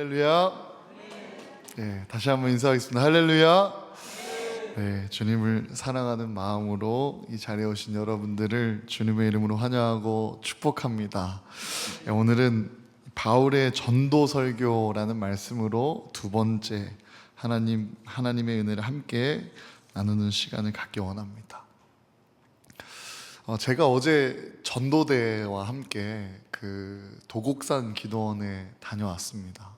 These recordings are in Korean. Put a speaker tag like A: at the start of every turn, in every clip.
A: 할렐루야. 네, 다시 한번 인사하겠습니다. 할렐루야. 네, 주님을 사랑하는 마음으로 이 자리에 오신 여러분들을 주님의 이름으로 환영하고 축복합니다. 네, 오늘은 바울의 전도 설교라는 말씀으로 두 번째 하나님의 은혜를 함께 나누는 시간을 갖기 원합니다. 제가 어제 전도대와 함께 그 도곡산 기도원에 다녀왔습니다.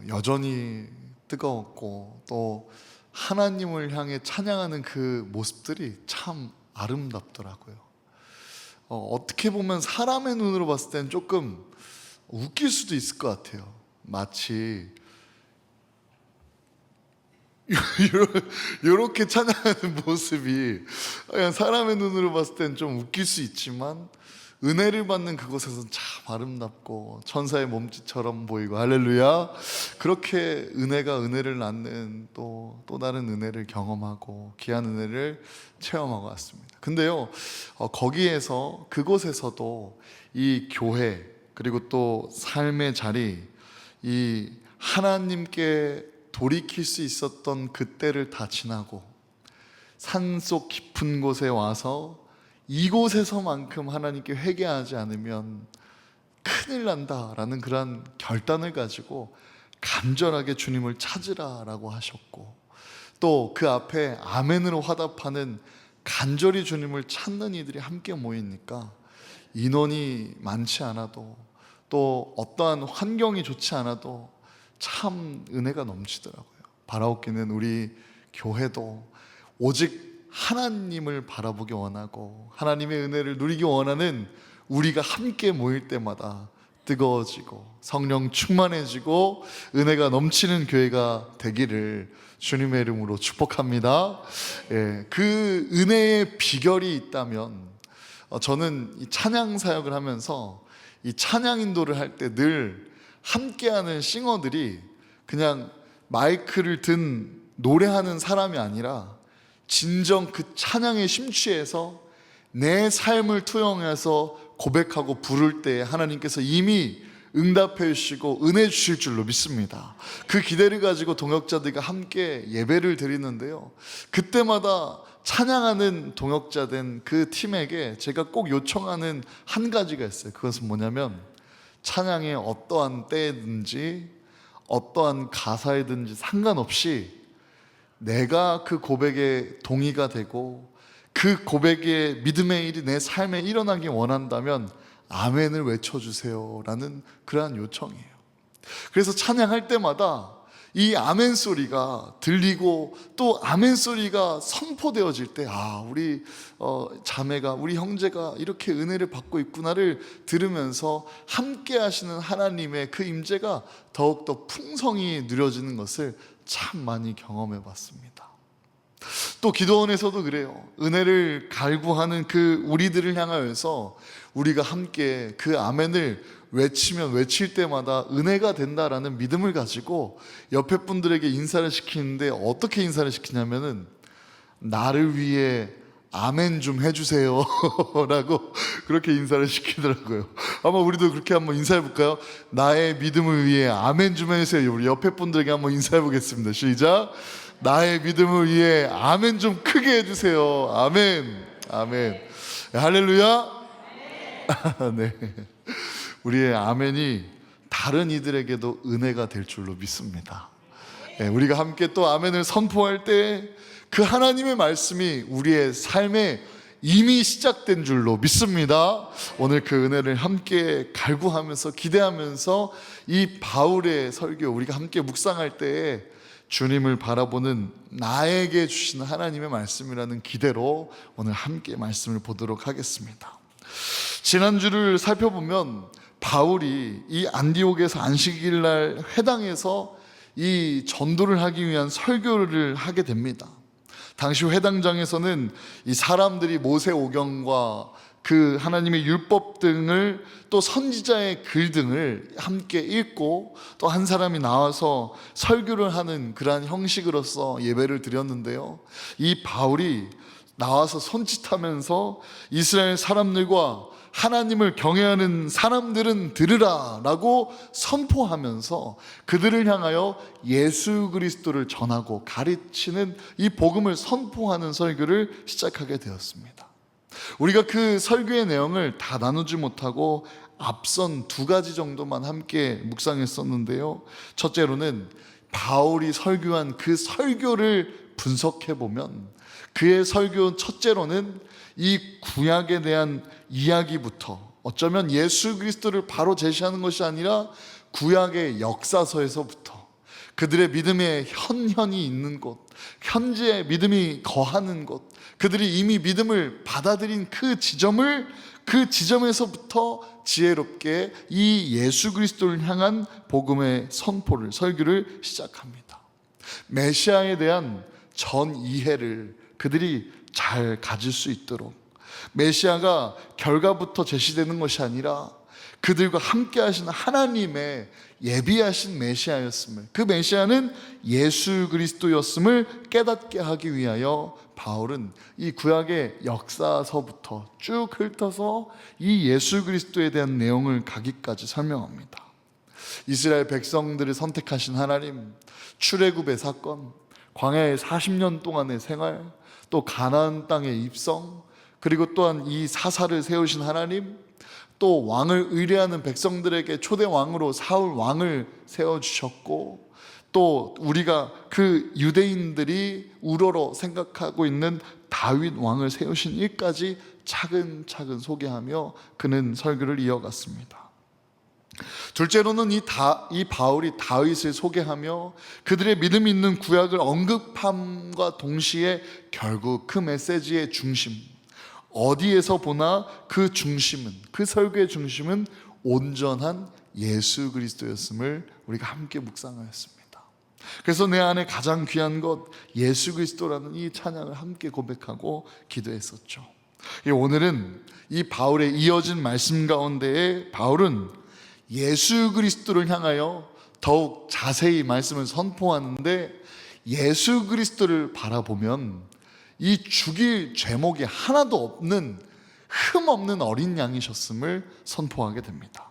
A: 여전히 뜨거웠고 또 하나님을 향해 찬양하는 그 모습들이 참 아름답더라고요. 어떻게 보면 사람의 눈으로 봤을 때는 조금 웃길 수도 있을 것 같아요. 마치 이렇게 찬양하는 모습이 그냥 사람의 눈으로 봤을 때는 좀 웃길 수 있지만 은혜를 받는 그곳에서는 참 아름답고 천사의 몸짓처럼 보이고, 할렐루야. 그렇게 은혜가 은혜를 낳는 또 다른 은혜를 경험하고 귀한 은혜를 체험하고 왔습니다. 근데요, 거기에서 그곳에서도 이 교회 그리고 또 삶의 자리, 이 하나님께 돌이킬 수 있었던 그때를 다 지나고 산속 깊은 곳에 와서 이곳에서만큼 하나님께 회개하지 않으면 큰일 난다라는 그런 결단을 가지고 간절하게 주님을 찾으라라고 하셨고, 또 그 앞에 아멘으로 화답하는 간절히 주님을 찾는 이들이 함께 모이니까 인원이 많지 않아도 또 어떠한 환경이 좋지 않아도 참 은혜가 넘치더라고요. 바라옵기는 우리 교회도 오직 하나님을 바라보기 원하고 하나님의 은혜를 누리기 원하는 우리가 함께 모일 때마다 뜨거워지고 성령 충만해지고 은혜가 넘치는 교회가 되기를 주님의 이름으로 축복합니다. 그 은혜의 비결이 있다면, 저는 이 찬양 사역을 하면서 이 찬양 인도를 할 때 늘 함께하는 싱어들이 그냥 마이크를 든 노래하는 사람이 아니라 진정 그 찬양에 심취해서 내 삶을 투영해서 고백하고 부를 때 하나님께서 이미 응답해 주시고 은혜 주실 줄로 믿습니다. 그 기대를 가지고 동역자들과 함께 예배를 드리는데요, 그때마다 찬양하는 동역자된 그 팀에게 제가 꼭 요청하는 한 가지가 있어요. 그것은 뭐냐면, 찬양의 어떠한 때든지 어떠한 가사이든지 상관없이 내가 그 고백에 동의가 되고 그 고백의 믿음의 일이 내 삶에 일어나기 원한다면 아멘을 외쳐주세요 라는 그러한 요청이에요. 그래서 찬양할 때마다 이 아멘 소리가 들리고 또 아멘 소리가 선포되어질 때, 우리 자매가, 우리 형제가 이렇게 은혜를 받고 있구나를 들으면서 함께 하시는 하나님의 그 임재가 더욱더 풍성히 누려지는 것을 참 많이 경험해 봤습니다. 또 기도원에서도 그래요. 은혜를 갈구하는 그 우리들을 향하여서 우리가 함께 그 아멘을 외치면 외칠 때마다 은혜가 된다라는 믿음을 가지고 옆에 분들에게 인사를 시키는데, 어떻게 인사를 시키냐면은 나를 위해 아멘 좀 해주세요 라고 그렇게 인사를 시키더라고요. 아마 우리도 그렇게 한번 인사해 볼까요? 나의 믿음을 위해 아멘 좀 해주세요. 우리 옆에 분들에게 한번 인사해 보겠습니다. 시작. 나의 믿음을 위해 아멘 좀 크게 해주세요. 아멘. 아멘. 할렐루야. 네. 우리의 아멘이 다른 이들에게도 은혜가 될 줄로 믿습니다. 우리가 함께 또 아멘을 선포할 때 그 하나님의 말씀이 우리의 삶에 이미 시작된 줄로 믿습니다. 오늘 그 은혜를 함께 갈구하면서 기대하면서 이 바울의 설교 우리가 함께 묵상할 때에 주님을 바라보는 나에게 주신 하나님의 말씀이라는 기대로 오늘 함께 말씀을 보도록 하겠습니다. 지난주를 살펴보면 바울이 이 안디옥에서 안식일날 회당에서 이 전도를 하기 위한 설교를 하게 됩니다. 당시 회당장에서는 이 사람들이 모세오경과 그 하나님의 율법 등을 또 선지자의 글 등을 함께 읽고 또 한 사람이 나와서 설교를 하는 그러한 형식으로서 예배를 드렸는데요, 이 바울이 나와서 손짓하면서 이스라엘 사람들과 하나님을 경외하는 사람들은 들으라 라고 선포하면서 그들을 향하여 예수 그리스도를 전하고 가르치는 이 복음을 선포하는 설교를 시작하게 되었습니다. 우리가 그 설교의 내용을 다 나누지 못하고 앞선 두 가지 정도만 함께 묵상했었는데요. 첫째로는 바울이 설교한 그 설교를 분석해 보면 그의 설교 첫째로는 이 구약에 대한 이야기부터 어쩌면 예수 그리스도를 바로 제시하는 것이 아니라 구약의 역사서에서부터 그들의 믿음의 현현이 있는 곳, 현재 믿음이 거하는 곳, 그들이 이미 믿음을 받아들인 그 지점에서부터 지혜롭게 이 예수 그리스도를 향한 복음의 선포를, 설교를 시작합니다. 메시아에 대한 전 이해를 그들이 잘 가질 수 있도록, 메시아가 결과부터 제시되는 것이 아니라 그들과 함께 하신 하나님의 예비하신 메시아였음을, 그 메시아는 예수 그리스도였음을 깨닫게 하기 위하여 바울은 이 구약의 역사서부터 쭉 훑어서 이 예수 그리스도에 대한 내용을 가기까지 설명합니다. 이스라엘 백성들을 선택하신 하나님, 출애굽의 사건, 광야의 40년 동안의 생활, 또 가나안 땅의 입성, 그리고 또한 이 사사를 세우신 하나님, 또 왕을 의뢰하는 백성들에게 초대 왕으로 사울 왕을 세워주셨고, 또 우리가 그 유대인들이 우러러 생각하고 있는 다윗 왕을 세우신 일까지 차근차근 소개하며 그는 설교를 이어갔습니다. 둘째로는 이 바울이 다윗을 소개하며 그들의 믿음 있는 구약을 언급함과 동시에 결국 그 메시지의 중심, 어디에서 보나 그 중심은, 그 설교의 중심은 온전한 예수 그리스도였음을 우리가 함께 묵상하였습니다. 그래서 내 안에 가장 귀한 것 예수 그리스도라는 이 찬양을 함께 고백하고 기도했었죠. 오늘은 이 바울의 이어진 말씀 가운데에 바울은 예수 그리스도를 향하여 더욱 자세히 말씀을 선포하는데, 예수 그리스도를 바라보면 이 죽일 죄목이 하나도 없는 흠없는 어린 양이셨음을 선포하게 됩니다.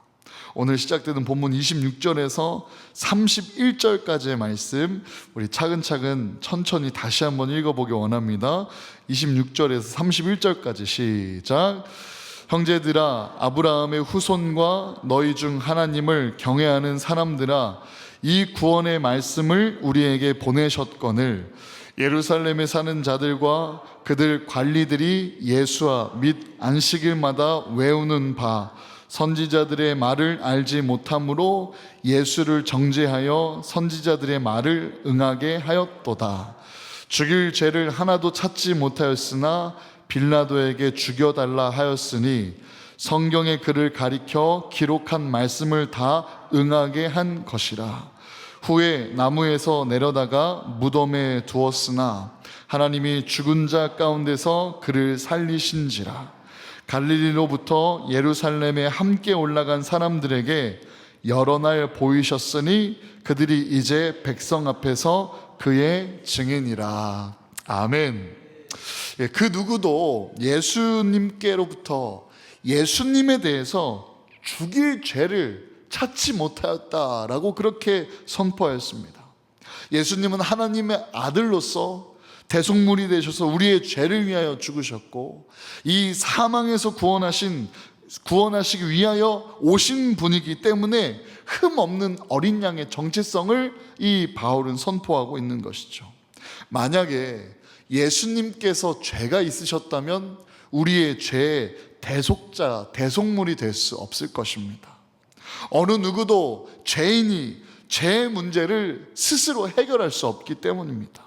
A: 오늘 시작되는 본문 26절에서 31절까지의 말씀, 우리 차근차근 천천히 다시 한번 읽어보기 원합니다. 26절에서 31절까지 시작. 형제들아, 아브라함의 후손과 너희 중 하나님을 경외하는 사람들아, 이 구원의 말씀을 우리에게 보내셨거늘 예루살렘에 사는 자들과 그들 관리들이 예수와 및 안식일마다 외우는 바 선지자들의 말을 알지 못함으로 예수를 정죄하여 선지자들의 말을 응하게 하였도다. 죽일 죄를 하나도 찾지 못하였으나 빌라도에게 죽여달라 하였으니 성경의 글을 가리켜 기록한 말씀을 다 응하게 한 것이라. 후에 나무에서 내려다가 무덤에 두었으나 하나님이 죽은 자 가운데서 그를 살리신지라. 갈릴리로부터 예루살렘에 함께 올라간 사람들에게 여러 날 보이셨으니 그들이 이제 백성 앞에서 그의 증인이라. 아멘. 그 누구도 예수님께로부터 예수님에 대해서 죽일 죄를 찾지 못하였다라고 그렇게 선포하였습니다. 예수님은 하나님의 아들로서 대속물이 되셔서 우리의 죄를 위하여 죽으셨고, 이 사망에서 구원하시기 위하여 오신 분이기 때문에 흠없는 어린 양의 정체성을 이 바울은 선포하고 있는 것이죠. 만약에 예수님께서 죄가 있으셨다면 우리의 죄의 대속자, 대속물이 될 수 없을 것입니다. 어느 누구도 죄인이 죄의 문제를 스스로 해결할 수 없기 때문입니다.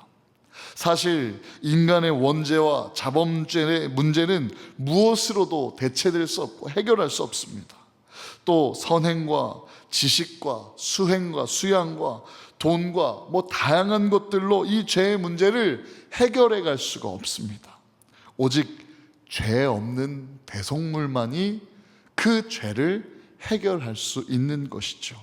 A: 사실 인간의 원죄와 자범죄의 문제는 무엇으로도 대체될 수 없고 해결할 수 없습니다. 또 선행과 지식과 수행과 수양과 돈과 다양한 것들로 이 죄의 문제를 해결해 갈 수가 없습니다. 오직 죄 없는 대속물만이 그 죄를 해결할 수 있는 것이죠.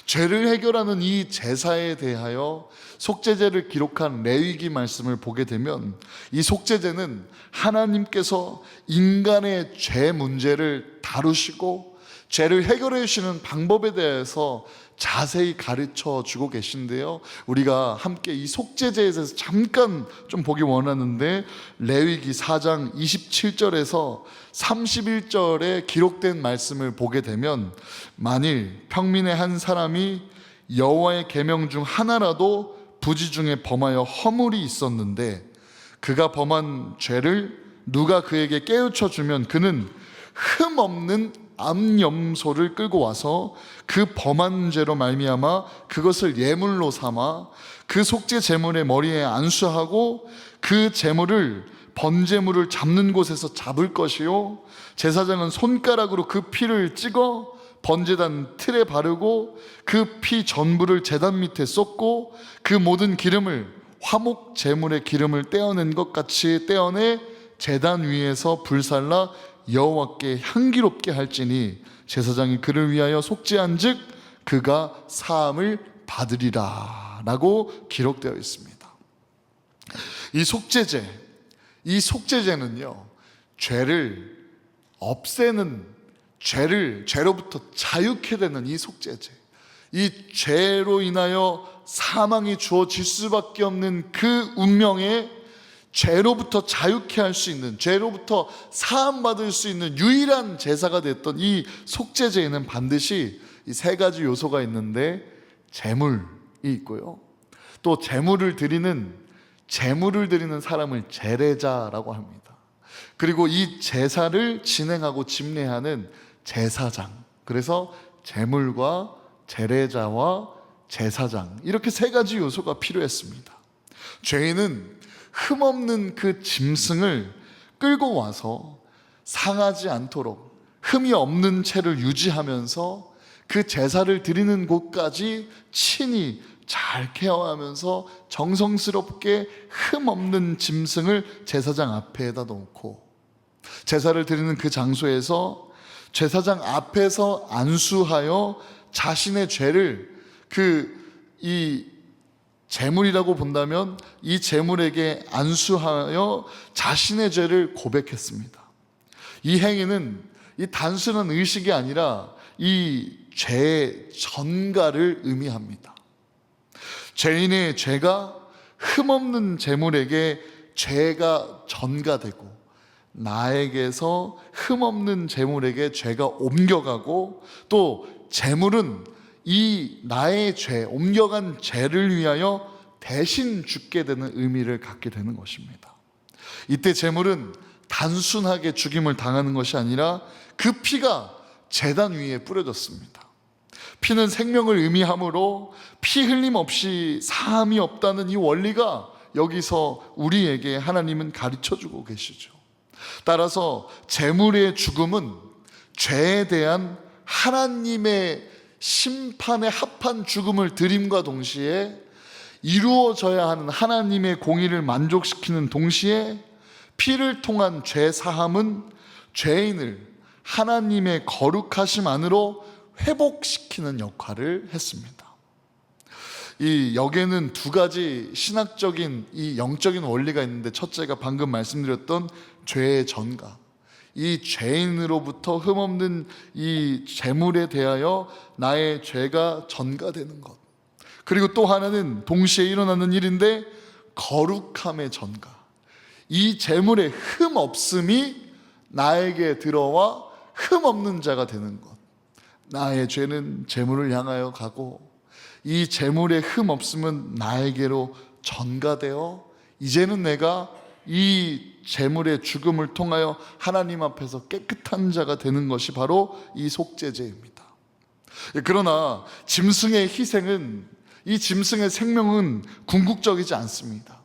A: 죄를 해결하는 이 제사에 대하여 속죄제를 기록한 레위기 말씀을 보게 되면 이 속죄제는 하나님께서 인간의 죄 문제를 다루시고 죄를 해결해 주시는 방법에 대해서 자세히 가르쳐 주고 계신데요, 우리가 함께 이 속죄제에 대해서 잠깐 좀 보기 원하는데, 레위기 4장 27절에서 31절에 기록된 말씀을 보게 되면, 만일 평민의 한 사람이 여호와의 계명 중 하나라도 부지 중에 범하여 허물이 있었는데 그가 범한 죄를 누가 그에게 깨우쳐 주면 그는 흠 없는 암염소를 끌고 와서 그 범한 죄로 말미암아 그것을 예물로 삼아 그 속죄 제물의 머리에 안수하고 그 제물을 번제물을 잡는 곳에서 잡을 것이요, 제사장은 손가락으로 그 피를 찍어 번제단 틀에 바르고 그 피 전부를 제단 밑에 쏟고 그 모든 기름을 화목 제물의 기름을 떼어낸 것 같이 떼어내 제단 위에서 불살라 여호와께 향기롭게 할지니 제사장이 그를 위하여 속죄한즉 그가 사함을 받으리라 라고 기록되어 있습니다. 이 속죄제는요, 죄를 없애는, 죄로부터 자유케 되는 이 속죄제, 이 죄로 인하여 사망이 주어질 수밖에 없는 그 운명에 죄로부터 자유케 할 수 있는, 죄로부터 사함받을 수 있는 유일한 제사가 됐던 이 속죄제에는 반드시 이 세 가지 요소가 있는데, 제물이 있고요, 또 제물을 드리는 사람을 제례자라고 합니다. 그리고 이 제사를 진행하고 집례하는 제사장, 그래서 제물과 제례자와 제사장, 이렇게 세 가지 요소가 필요했습니다. 죄인은 흠없는 그 짐승을 끌고 와서 상하지 않도록 흠이 없는 채를 유지하면서 그 제사를 드리는 곳까지 친히 잘 케어하면서 정성스럽게 흠없는 짐승을 제사장 앞에다 놓고 제사를 드리는 그 장소에서 제사장 앞에서 안수하여 자신의 죄를, 이 제물이라고 본다면 이 제물에게 안수하여 자신의 죄를 고백했습니다. 이 행위는 이 단순한 의식이 아니라 이 죄의 전가를 의미합니다. 죄인의 죄가 흠없는 제물에게 죄가 전가되고 나에게서 흠없는 제물에게 죄가 옮겨가고, 또 제물은 이 나의 죄, 옮겨간 죄를 위하여 대신 죽게 되는 의미를 갖게 되는 것입니다. 이때 제물은 단순하게 죽임을 당하는 것이 아니라 그 피가 제단 위에 뿌려졌습니다. 피는 생명을 의미하므로 피 흘림 없이 사함이 없다는 이 원리가 여기서 우리에게 하나님은 가르쳐주고 계시죠. 따라서 제물의 죽음은 죄에 대한 하나님의 심판에 합한 죽음을 드림과 동시에 이루어져야 하는 하나님의 공의를 만족시키는 동시에 피를 통한 죄 사함은 죄인을 하나님의 거룩하심 안으로 회복시키는 역할을 했습니다. 이 역에는 두 가지 신학적인 이 영적인 원리가 있는데, 첫째가 방금 말씀드렸던 죄의 전가, 이 죄인으로부터 흠없는 이 제물에 대하여 나의 죄가 전가되는 것, 그리고 또 하나는 동시에 일어나는 일인데 거룩함의 전가, 이 제물의 흠 없음이 나에게 들어와 흠 없는 자가 되는 것. 나의 죄는 제물을 향하여 가고 이 제물의 흠 없음은 나에게로 전가되어 이제는 내가 이 제물의 죽음을 통하여 하나님 앞에서 깨끗한 자가 되는 것이 바로 이 속죄제입니다. 그러나 짐승의 희생은, 이 짐승의 생명은 궁극적이지 않습니다.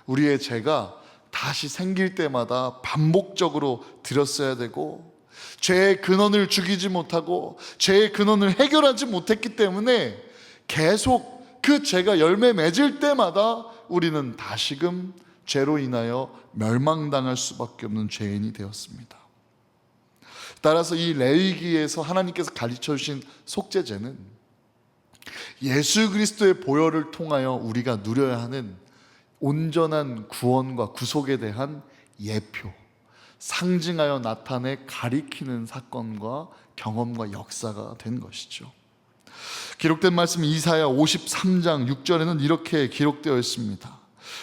A: 우리의 죄가 다시 생길 때마다 반복적으로 드렸어야 되고, 죄의 근원을 죽이지 못하고 죄의 근원을 해결하지 못했기 때문에 계속 그 죄가 열매 맺을 때마다 우리는 다시금 죄로 인하여 멸망당할 수밖에 없는 죄인이 되었습니다. 따라서 이 레위기에서 하나님께서 가르쳐 주신 속죄제는 예수 그리스도의 보혈을 통하여 우리가 누려야 하는 온전한 구원과 구속에 대한 예표, 상징하여 나타내 가리키는 사건과 경험과 역사가 된 것이죠. 기록된 말씀 이사야 53장 6절에는 이렇게 기록되어 있습니다.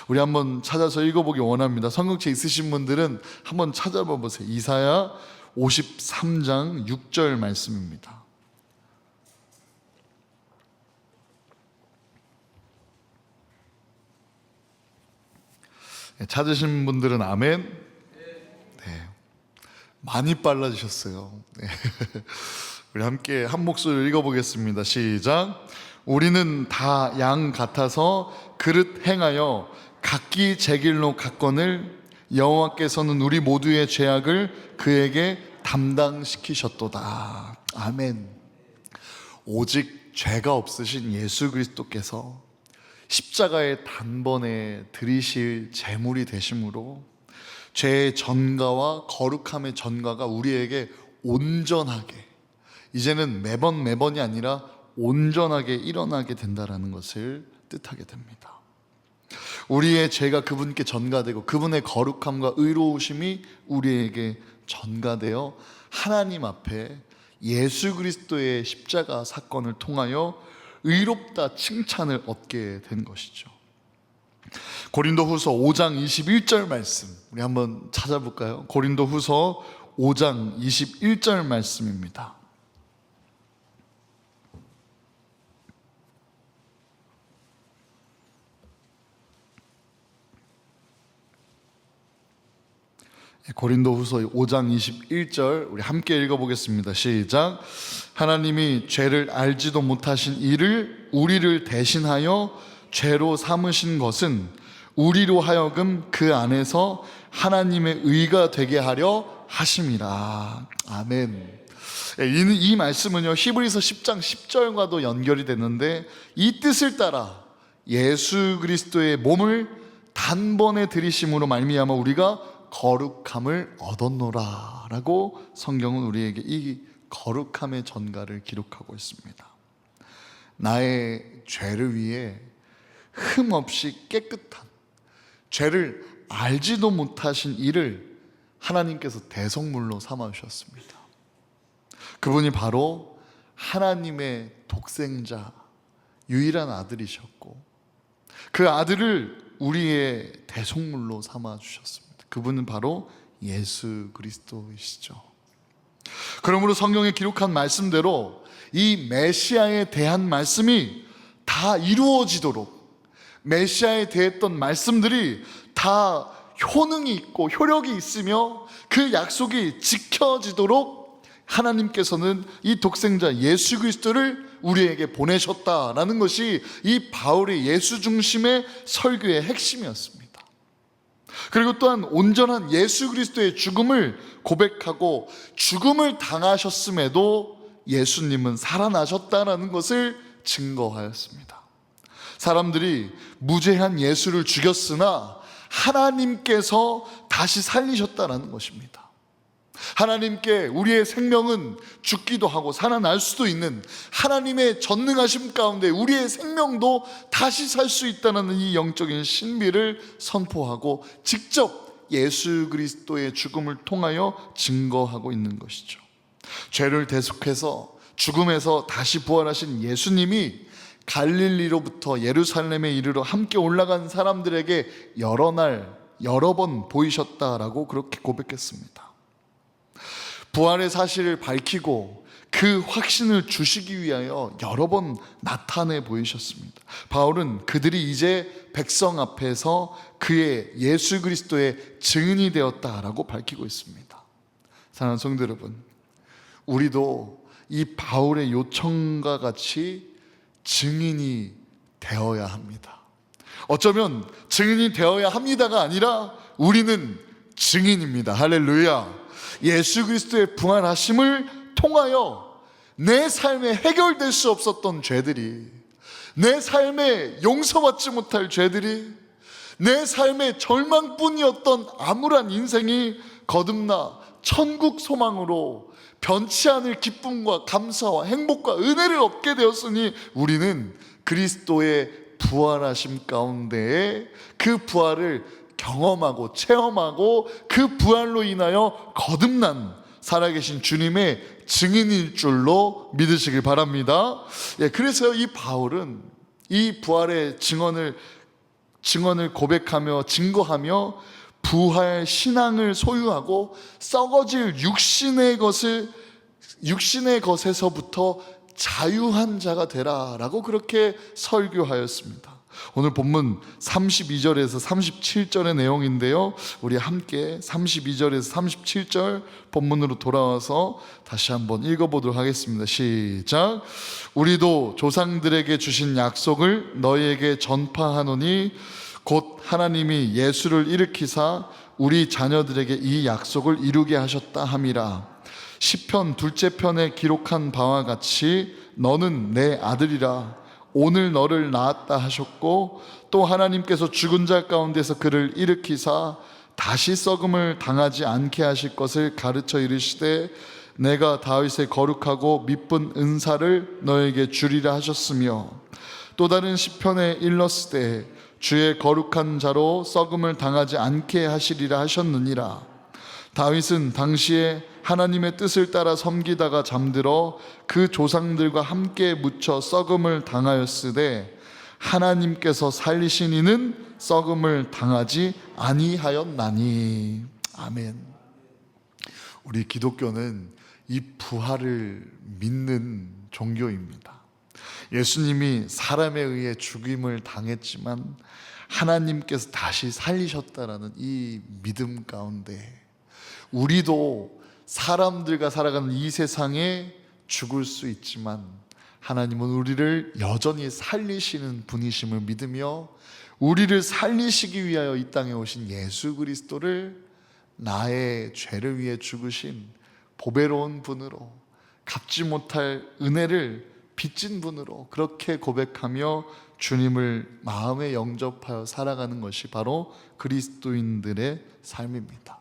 A: 우리 한번 찾아서 읽어보기 원합니다. 성경책 있으신 분들은 한번 찾아봐 보세요. 이사야 53장 6절 말씀입니다. 찾으신 분들은 아멘. 네, 많이 빨라지셨어요. 네. 우리 함께 한 목소리로 읽어보겠습니다. 시작. 우리는 다 양 같아서 그릇 행하여 각기 제 길로 갔거늘 여호와께서는 우리 모두의 죄악을 그에게 담당시키셨도다. 아멘. 오직 죄가 없으신 예수 그리스도께서 십자가의 단번에 드리실 제물이 되심으로 죄의 전가와 거룩함의 전가가 우리에게 온전하게, 이제는 매번이 아니라 온전하게 일어나게 된다는 것을 뜻하게 됩니다. 우리의 죄가 그분께 전가되고 그분의 거룩함과 의로우심이 우리에게 전가되어 하나님 앞에 예수 그리스도의 십자가 사건을 통하여 의롭다 칭찬을 얻게 된 것이죠. 고린도후서 5장 21절 말씀 우리 한번 찾아볼까요? 고린도후서 5장 21절 말씀입니다. 고린도후서 5장 21절 우리 함께 읽어보겠습니다. 시작. 하나님이 죄를 알지도 못하신 이를 우리를 대신하여 죄로 삼으신 것은 우리로 하여금 그 안에서 하나님의 의가 되게 하려 하심이라. 아멘. 이 말씀은요 히브리서 10장 10절과도 연결이 됐는데, 이 뜻을 따라 예수 그리스도의 몸을 단번에 들이심으로 말미암아 우리가 거룩함을 얻었노라 라고 성경은 우리에게 이 거룩함의 전가를 기록하고 있습니다. 나의 죄를 위해 흠없이 깨끗한, 죄를 알지도 못하신 이를 하나님께서 대속물로 삼아 주셨습니다. 그분이 바로 하나님의 독생자 유일한 아들이셨고 그 아들을 우리의 대속물로 삼아 주셨습니다. 그분은 바로 예수 그리스도이시죠. 그러므로 성경에 기록한 말씀대로 이 메시아에 대한 말씀이 다 이루어지도록, 메시아에 대했던 말씀들이 다 효능이 있고 효력이 있으며 그 약속이 지켜지도록 하나님께서는 이 독생자 예수 그리스도를 우리에게 보내셨다라는 것이 이 바울의 예수 중심의 설교의 핵심이었습니다. 그리고 또한 온전한 예수 그리스도의 죽음을 고백하고 죽음을 당하셨음에도 예수님은 살아나셨다는 것을 증거하였습니다. 사람들이 무죄한 예수를 죽였으나 하나님께서 다시 살리셨다는 것입니다. 하나님께 우리의 생명은 죽기도 하고 살아날 수도 있는 하나님의 전능하심 가운데 우리의 생명도 다시 살 수 있다는 이 영적인 신비를 선포하고 직접 예수 그리스도의 죽음을 통하여 증거하고 있는 것이죠. 죄를 대속해서 죽음에서 다시 부활하신 예수님이 갈릴리로부터 예루살렘에 이르러 함께 올라간 사람들에게 여러 번 보이셨다라고 그렇게 고백했습니다. 부활의 사실을 밝히고 그 확신을 주시기 위하여 여러 번 나타내 보이셨습니다. 바울은 그들이 이제 백성 앞에서 그의 예수 그리스도의 증인이 되었다라고 밝히고 있습니다. 사랑하는 성도 여러분, 우리도 이 바울의 요청과 같이 증인이 되어야 합니다. 어쩌면 증인이 되어야 합니다가 아니라 우리는 증인입니다. 할렐루야. 예수 그리스도의 부활하심을 통하여 내 삶에 해결될 수 없었던 죄들이, 내 삶에 용서받지 못할 죄들이, 내 삶의 절망뿐이었던 암울한 인생이 거듭나 천국 소망으로 변치 않을 기쁨과 감사와 행복과 은혜를 얻게 되었으니 우리는 그리스도의 부활하심 가운데에 그 부활을 경험하고 체험하고 그 부활로 인하여 거듭난 살아계신 주님의 증인일 줄로 믿으시길 바랍니다. 그래서 이 바울은 이 부활의 증언을 고백하며 증거하며 부활 신앙을 소유하고 썩어질 육신의 것에서부터 자유한 자가 되라라고 그렇게 설교하였습니다. 오늘 본문 32절에서 37절의 내용인데요, 우리 함께 32절에서 37절 본문으로 돌아와서 다시 한번 읽어보도록 하겠습니다. 시작. 우리도 조상들에게 주신 약속을 너희에게 전파하노니 곧 하나님이 예수를 일으키사 우리 자녀들에게 이 약속을 이루게 하셨다 함이라. 시편 둘째 편에 기록한 바와 같이 너는 내 아들이라 오늘 너를 낳았다 하셨고, 또 하나님께서 죽은 자 가운데서 그를 일으키사 다시 썩음을 당하지 않게 하실 것을 가르쳐 이르시되 내가 다윗의 거룩하고 미쁜 은사를 너에게 주리라 하셨으며, 또 다른 시편에 일렀으되 주의 거룩한 자로 썩음을 당하지 않게 하시리라 하셨느니라. 다윗은 당시에 하나님의 뜻을 따라 섬기다가 잠들어 그 조상들과 함께 묻혀 썩음을 당하였으되 하나님께서 살리신 이는 썩음을 당하지 아니하였나니. 아멘. 우리 기독교는 이 부활을 믿는 종교입니다. 예수님이 사람에 의해 죽임을 당했지만 하나님께서 다시 살리셨다라는 이 믿음 가운데 우리도 사람들과 살아가는 이 세상에 죽을 수 있지만 하나님은 우리를 여전히 살리시는 분이심을 믿으며 우리를 살리시기 위하여 이 땅에 오신 예수 그리스도를 나의 죄를 위해 죽으신 보배로운 분으로, 갚지 못할 은혜를 빚진 분으로 그렇게 고백하며 주님을 마음에 영접하여 살아가는 것이 바로 그리스도인들의 삶입니다.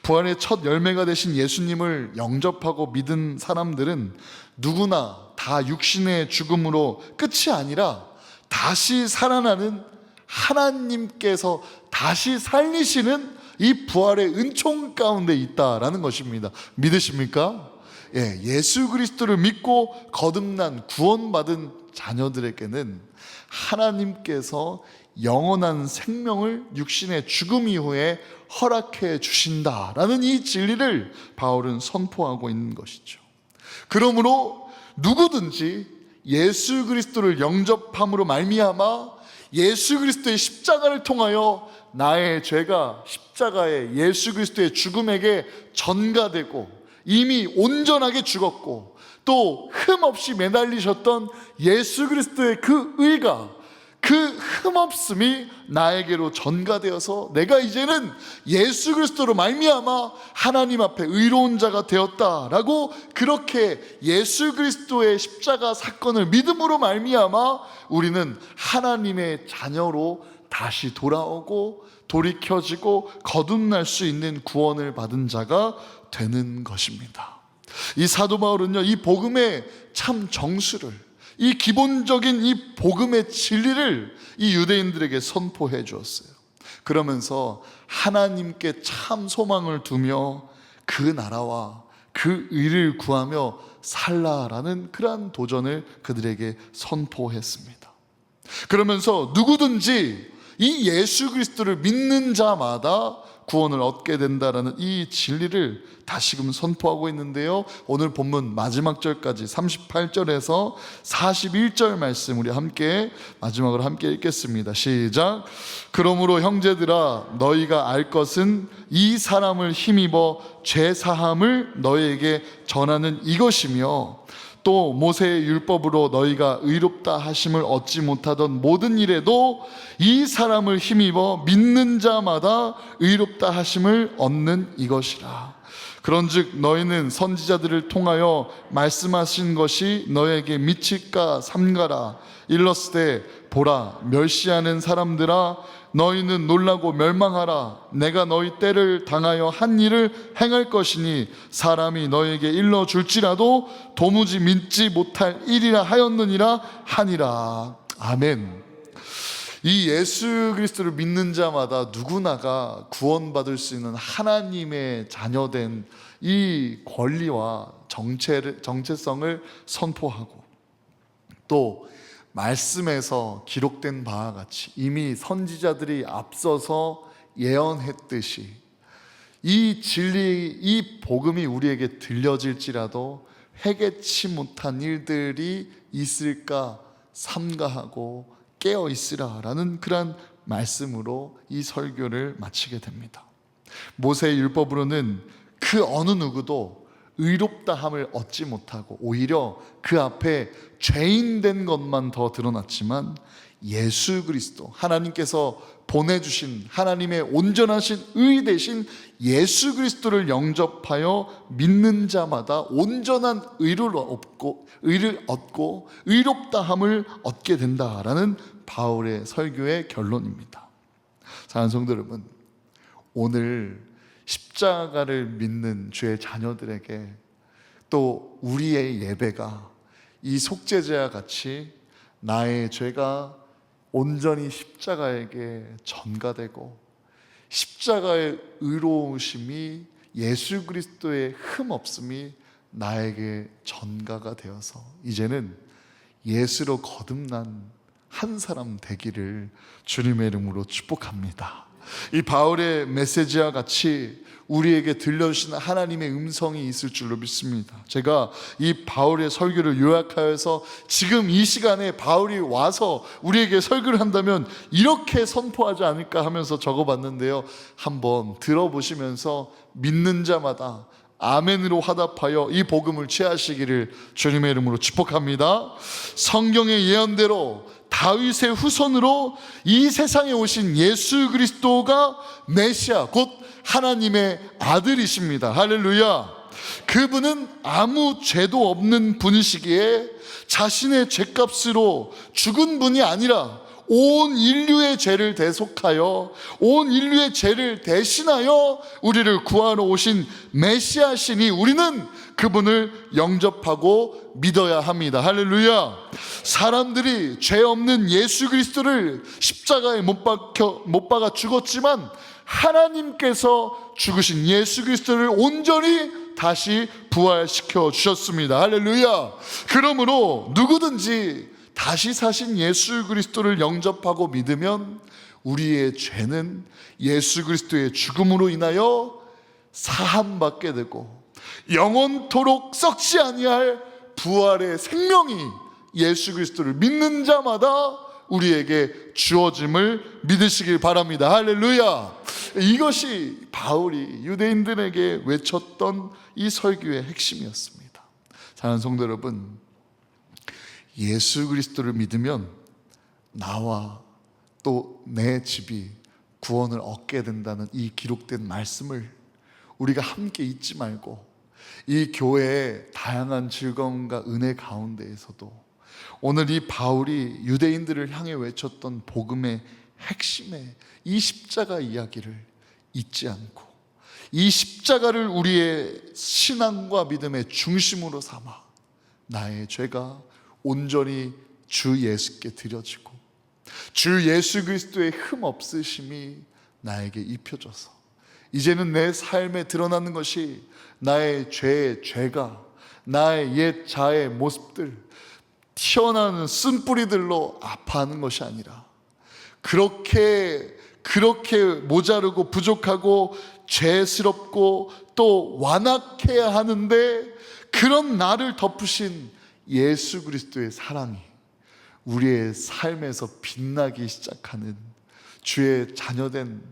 A: 부활의 첫 열매가 되신 예수님을 영접하고 믿은 사람들은 누구나 다 육신의 죽음으로 끝이 아니라 다시 살아나는 하나님께서 다시 살리시는 이 부활의 은총 가운데 있다라는 것입니다. 믿으십니까? 예수 그리스도를 믿고 거듭난 구원받은 자녀들에게는 하나님께서 영원한 생명을 육신의 죽음 이후에 허락해 주신다라는 이 진리를 바울은 선포하고 있는 것이죠. 그러므로 누구든지 예수 그리스도를 영접함으로 말미암아 예수 그리스도의 십자가를 통하여 나의 죄가 십자가에 예수 그리스도의 죽음에게 전가되고 이미 온전하게 죽었고 또 흠없이 매달리셨던 예수 그리스도의 그 의가, 그 흠없음이 나에게로 전가되어서 내가 이제는 예수 그리스도로 말미암아 하나님 앞에 의로운 자가 되었다라고, 그렇게 예수 그리스도의 십자가 사건을 믿음으로 말미암아 우리는 하나님의 자녀로 다시 돌아오고 돌이켜지고 거듭날 수 있는 구원을 받은 자가 되는 것입니다. 이 사도 바울은요, 이 복음의 참 정수를, 이 기본적인 이 복음의 진리를 이 유대인들에게 선포해 주었어요. 그러면서 하나님께 참 소망을 두며 그 나라와 그 의를 구하며 살라라는 그러한 도전을 그들에게 선포했습니다. 그러면서 누구든지 이 예수 그리스도를 믿는 자마다 구원을 얻게 된다라는 이 진리를 다시금 선포하고 있는데요, 오늘 본문 마지막 절까지 38절에서 41절 말씀 우리 함께 마지막으로 함께 읽겠습니다. 시작. 그러므로 형제들아 너희가 알 것은 이 사람을 힘입어 죄 사함을 너희에게 전하는 이것이며, 또 모세의 율법으로 너희가 의롭다 하심을 얻지 못하던 모든 일에도 이 사람을 힘입어 믿는 자마다 의롭다 하심을 얻는 이것이라. 그런즉 너희는 선지자들을 통하여 말씀하신 것이 너에게 미칠까 삼가라. 일렀으되 보라, 멸시하는 사람들아, 너희는 놀라고 멸망하라. 내가 너희 때를 당하여 한 일을 행할 것이니 사람이 너에게 일러줄지라도 도무지 믿지 못할 일이라 하였느니라 하니라. 아멘. 이 예수 그리스도를 믿는 자마다 누구나가 구원받을 수 있는 하나님의 자녀된 이 권리와 정체성을 선포하고, 또 말씀에서 기록된 바와 같이 이미 선지자들이 앞서서 예언했듯이 이 진리, 이 복음이 우리에게 들려질지라도 회개치 못한 일들이 있을까 삼가하고 깨어 있으라라는 그런 말씀으로 이 설교를 마치게 됩니다. 모세의 율법으로는 그 어느 누구도 의롭다함을 얻지 못하고 오히려 그 앞에 죄인 된 것만 더 드러났지만, 예수 그리스도, 하나님께서 보내주신 하나님의 온전하신 의 대신 예수 그리스도를 영접하여 믿는 자마다 온전한 의를 얻고 의롭다함을 얻게 된다라는 바울의 설교의 결론입니다. 사랑하는 성도 여러분, 오늘 십자가를 믿는 주의 자녀들에게 또 우리의 예배가 이 속죄제와 같이 나의 죄가 온전히 십자가에게 전가되고 십자가의 의로우심이 예수 그리스도의 흠없음이 나에게 전가가 되어서 이제는 예수로 거듭난 한 사람 되기를 주님의 이름으로 축복합니다. 이 바울의 메시지와 같이 우리에게 들려주신 하나님의 음성이 있을 줄로 믿습니다. 제가 이 바울의 설교를 요약하여서 지금 이 시간에 바울이 와서 우리에게 설교를 한다면 이렇게 선포하지 않을까 하면서 적어봤는데요, 한번 들어보시면서 믿는 자마다 아멘으로 화답하여 이 복음을 취하시기를 주님의 이름으로 축복합니다. 성경의 예언대로 다윗의 후손으로 이 세상에 오신 예수 그리스도가 메시아, 곧 하나님의 아들이십니다. 할렐루야. 그분은 아무 죄도 없는 분이시기에 자신의 죄값으로 죽은 분이 아니라 온 인류의 죄를 대속하여 온 인류의 죄를 대신하여 우리를 구하러 오신 메시아시니 우리는 그분을 영접하고 믿어야 합니다. 할렐루야. 사람들이 죄 없는 예수 그리스도를 십자가에 못 박아 죽었지만 하나님께서 죽으신 예수 그리스도를 온전히 다시 부활시켜 주셨습니다. 할렐루야. 그러므로 누구든지 다시 사신 예수 그리스도를 영접하고 믿으면 우리의 죄는 예수 그리스도의 죽음으로 인하여 사함받게 되고 영원토록 썩지 아니할 부활의 생명이 예수 그리스도를 믿는 자마다 우리에게 주어짐을 믿으시길 바랍니다. 할렐루야. 이것이 바울이 유대인들에게 외쳤던 이 설교의 핵심이었습니다. 사랑하는 성도 여러분, 예수 그리스도를 믿으면 나와 또 내 집이 구원을 얻게 된다는 이 기록된 말씀을 우리가 함께 잊지 말고 이 교회의 다양한 즐거움과 은혜 가운데에서도 오늘 이 바울이 유대인들을 향해 외쳤던 복음의 핵심의 이 십자가 이야기를 잊지 않고 이 십자가를 우리의 신앙과 믿음의 중심으로 삼아 나의 죄가 온전히 주 예수께 드려지고 주 예수 그리스도의 흠 없으심이 나에게 입혀져서 이제는 내 삶에 드러나는 것이 나의 죄가 나의 옛 자의 모습들, 튀어나오는 쓴뿌리들로 아파하는 것이 아니라 그렇게 모자르고 부족하고 죄스럽고 또 완악해야 하는데 그런 나를 덮으신 예수 그리스도의 사랑이 우리의 삶에서 빛나기 시작하는 주의 자녀된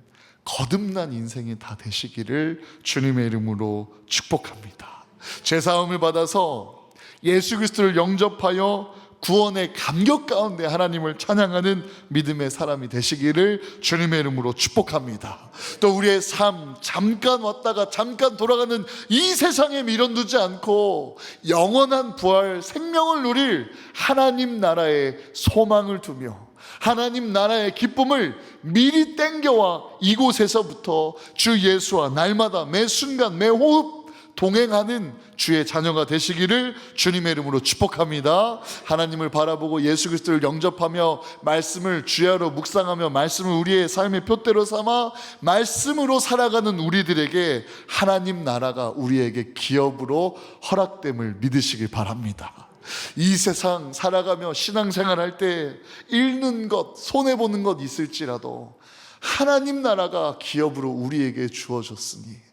A: 거듭난 인생이 다 되시기를 주님의 이름으로 축복합니다. 죄사함을 받아서 예수 그리스도를 영접하여 구원의 감격 가운데 하나님을 찬양하는 믿음의 사람이 되시기를 주님의 이름으로 축복합니다. 또 우리의 삶, 잠깐 왔다가 잠깐 돌아가는 이 세상에 미련두지 않고 영원한 부활 생명을 누릴 하나님 나라의 소망을 두며 하나님 나라의 기쁨을 미리 땡겨와 이곳에서부터 주 예수와 날마다 매 순간 매 호흡 동행하는 주의 자녀가 되시기를 주님의 이름으로 축복합니다. 하나님을 바라보고 예수 그리스도를 영접하며 말씀을 주야로 묵상하며 말씀을 우리의 삶의 표대로 삼아 말씀으로 살아가는 우리들에게 하나님 나라가 우리에게 기업으로 허락됨을 믿으시길 바랍니다. 이 세상 살아가며 신앙생활할 때 잃는 것, 손해보는 것 있을지라도 하나님 나라가 기업으로 우리에게 주어졌으니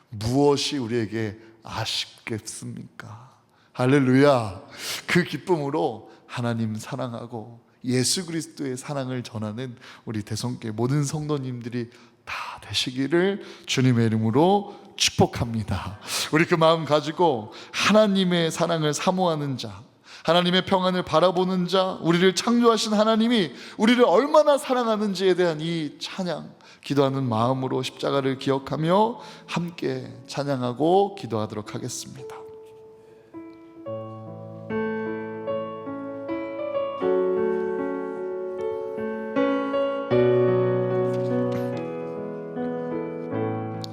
A: 무엇이 우리에게 아쉽겠습니까? 할렐루야. 그 기쁨으로 하나님 사랑하고 예수 그리스도의 사랑을 전하는 우리 대성교회 모든 성도님들이 다 되시기를 주님의 이름으로 축복합니다. 우리 그 마음 가지고 하나님의 사랑을 사모하는 자, 하나님의 평안을 바라보는 자, 우리를 창조하신 하나님이 우리를 얼마나 사랑하는지에 대한 이 찬양, 기도하는 마음으로 십자가를 기억하며 함께 찬양하고 기도하도록 하겠습니다.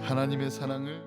A: 하나님의 사랑을